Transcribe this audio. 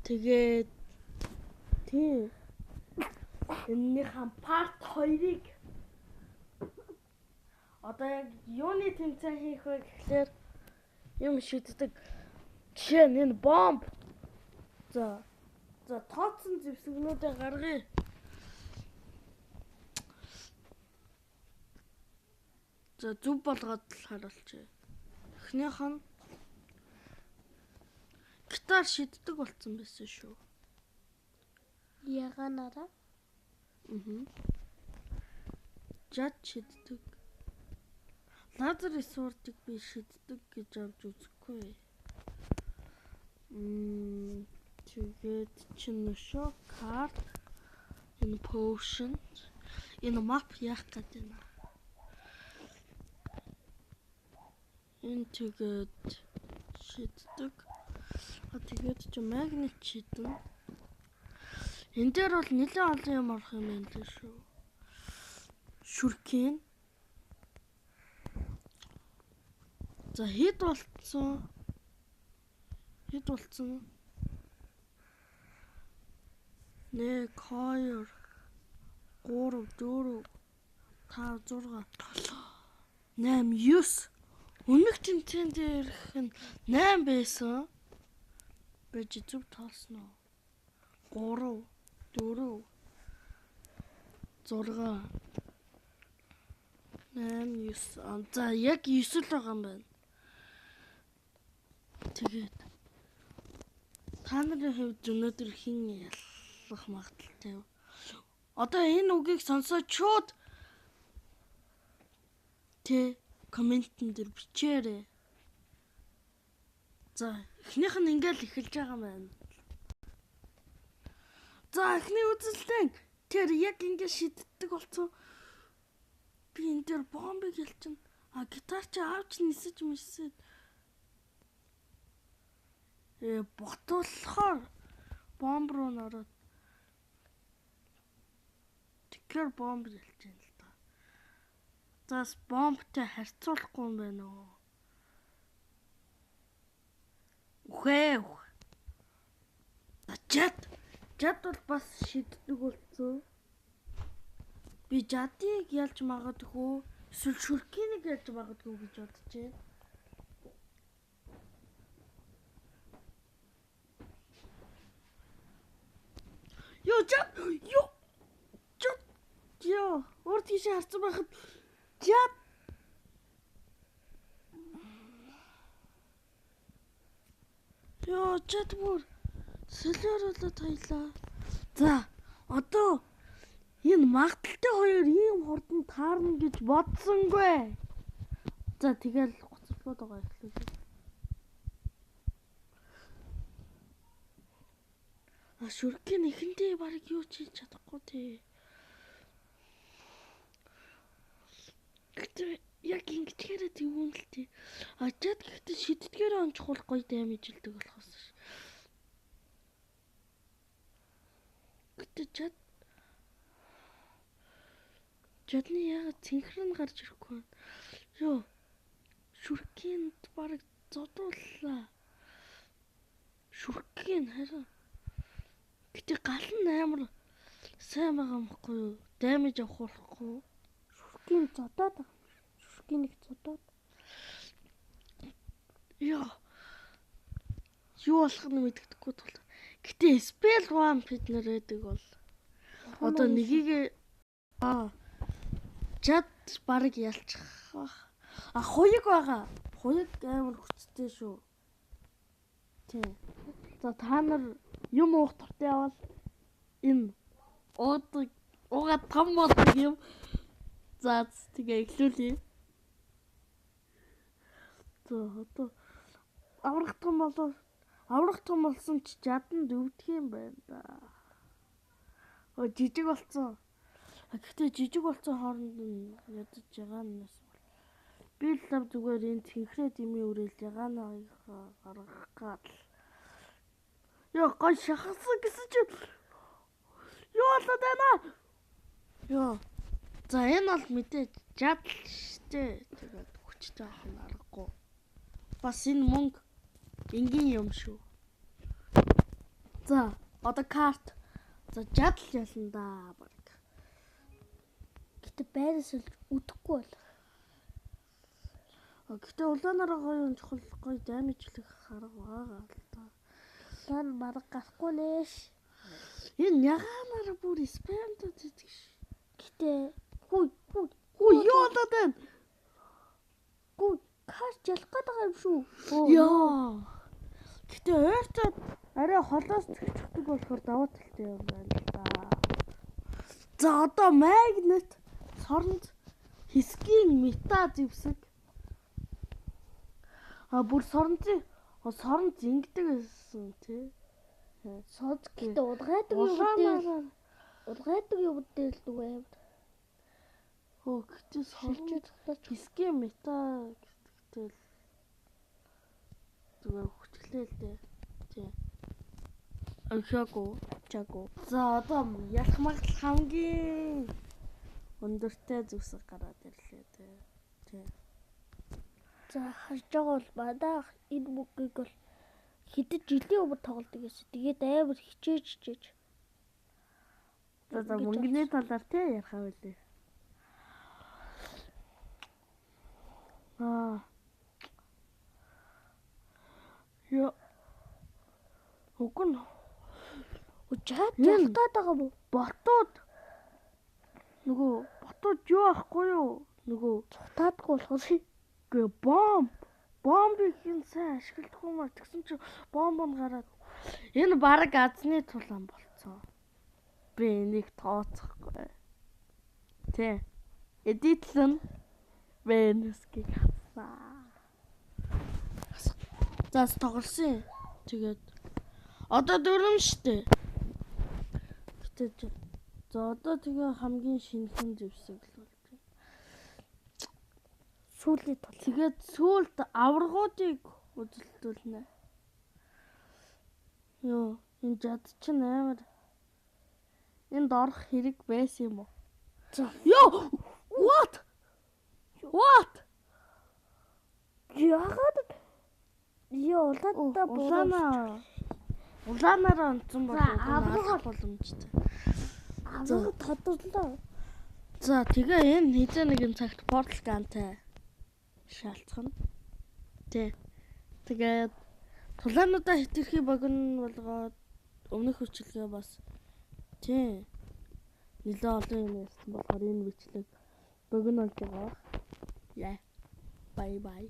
Тэгээд тий энэнийхэн part 2-ыг одоо яг юуны тэмцээн хийх вэ гэхлээр юм шийддэг. Жишээ нь энэ бомб. За тооцсон зэвсэгнүүдээ гаргая. За зүв болгоод л харуулчих. Эхнийх нь гитар шиддэг болсон байсан шүү. Яганаараа. Жад шиддэг. Лазер sword-ыг би шиддэг гэж авч үзэхгүй. Тэгээд чинь шок карт, энэ potion, энэ map яах гэдэг юм. Энэ тэгээд шиддэг. Тэгээд чи магнит шидэн. Энд дээр бол нэлээд олон юм орох юм байна лээ шүү. Шүркийн. За хэд болцсон? Хэд болцсон? 1 2 3 4 5 6 8 9 Өмнөх тэмцээн дээрх нь 8 байсан. Бэж зүг тоолсон уу? 3 4 6 8 9 За яг 9 л байгаа юм байна. Тэгээд та нарын хувьд өнөөдөр хин ялах магадaltaй вэ? Одоо энэ үгийг сонсоод шууд комментэн дээр бичээрэй. За эхнийх нь ингээл эхэлж байгаа юм байна. За эхний үзэлтэн тэр яг ингэ шиддэг болсон. Би энэ дээр бомбыг ялчин. Гитар чи авч нисэж мисээд. Ботуулахаар бомб руу нороод. Тэгэхээр бомб ялчин л та. Зас бомбтой харьцуулахгүй юм байна уу? Үхээ. Жад бол бас шиддэг болсон. Би жадыг ялж магадгүй, эсвэл шүркийг ялж магадгүй гэж бодож байна. Урд тийшээ харцсан байхад жад. Жад бүр солиоруулаад таялаа. За, одоо энэ магадaltaй хоёр ийм хурдан таарна гэж бодсонгүй. За, тэгэл гоцлоод байгаа эхлүүлээ. Шүркийн эхэндээ барыг юу ч хийж чадахгүй тий. Гэтэ яг ингэчээрээ тэгвэн л тий. Жад гэхдээ шиддгээр онцгоох гоё даймиж илдэг болохоос. Гэтэ жадны яагаад цэнхэр нь гарч ирэхгүй байна. Шүркийн барыг зодууллаа. Шүркийн харин гэтэ гал нь амар сайн байгаа юм баггүй юу? Даймиж авах болохгүй. Шүркийн зодоод байгаа. Шүркийн нэг зодоод. Юу болох нь мэддэхгүй тул. Гэтэ spell one бид нар байдаг бол одоо нэгийг жад барыг ялчих. Хуйг байгаа. Хуйг амар хүчтэй шүү. Тий. За та нар юм уух туртай явал энэ уугаад том болдог юм. За тэгээ эхлүүлье. За одоо аврах том болсон ч жаданд өвдөх юм байна да. Жижиг болсон. Гэхдээ жижиг болсон хооронд нь ядаж байгаа нээс бол. Би л зүгээр энэ цэнхрээ дэмий үрэл ягаанаа гаргах гал. Гой шахасан гэсэн чинь юу болоод байна? За энэ бол мэдээж жад штэ. Тэгээд хүчтэй авах нь аргагүй. Бас энэ мөнгө энгийн юм шүү. За одоо карт. За жадал ялна да баг. Гэтэ байраас л үдэхгүй бол. Гэтэ улаанаараа гоё чухал гоё даймжлэх харга байгаа л да. Улаан марга гарахгүй нээш. Энэ ягаанаар бүр спамд гэдэг ш. Гэтэ Хүй юу болоод байна? гүү каш ялах гээд байгаа юм шүү. Яа. Гэтэ ойртоод арай холоос зэгчдэг болохоор даваа талтай юм байна л да. За одоо магнит соронд хэсгийн мета зэвсэг. Бүр соронд зингдэг гэсэн тий. Сод гэтэ удгайдаг юм бүдээл дүү амар. Гэтэ соронд хэсгийн мета гэдэгтэй л зүгээр хүчлээ л дээ. Тий. Чаго. За одоо ялах магадлал хамгийн өндөртэй зүсэг гараад ирлээ тий. За харж байгаа бол бадаа энэ бүгийг бол хэдэн жилийн өмнө тоглодог гэсэн. Тэгээд амар хичээж. За мөнгөний талаар тий ярих авлаа. Яа. Угэн. Жаад ялах гээд байгаа юм уу? Ботууд юу ахгүй юу? Цутаадгүй болохоор бомбыг ин сайн ашигладаг юм аа. Тэгсэн чинь бомб нь гараад энэ баг азны тулаан болцсон. Би энийг тооцохгүй. Тэ. Эдитлэн Венусгийг хасаа. За тоглосон. Тэгээд одоо 4 штэ. За одоо тэгээ хамгийн шинэхэн зэвсэг л болж байна. Сүүлийн тул. Тэгээд сүүлд аваргуудыг үзэлдүүлнэ. Йоо, энэ жад чинь амар. Энд орох хэрэг байсан юм уу? Йоо! What? Яагаад? Йоо, улаанаараа онцсон бол аврах боломжтой. Авраг тодорлоо. За тэгээ энэ хэзээ нэгэн цагт портал гантай шаалцах нь. Тэгээд тулаануудаа хэтэрхий богино болгоод өмнөх хүчилгээ бас нэлээд олон юм ярьсан болохоор энэ бичлэг богино болж байгаа. Бай.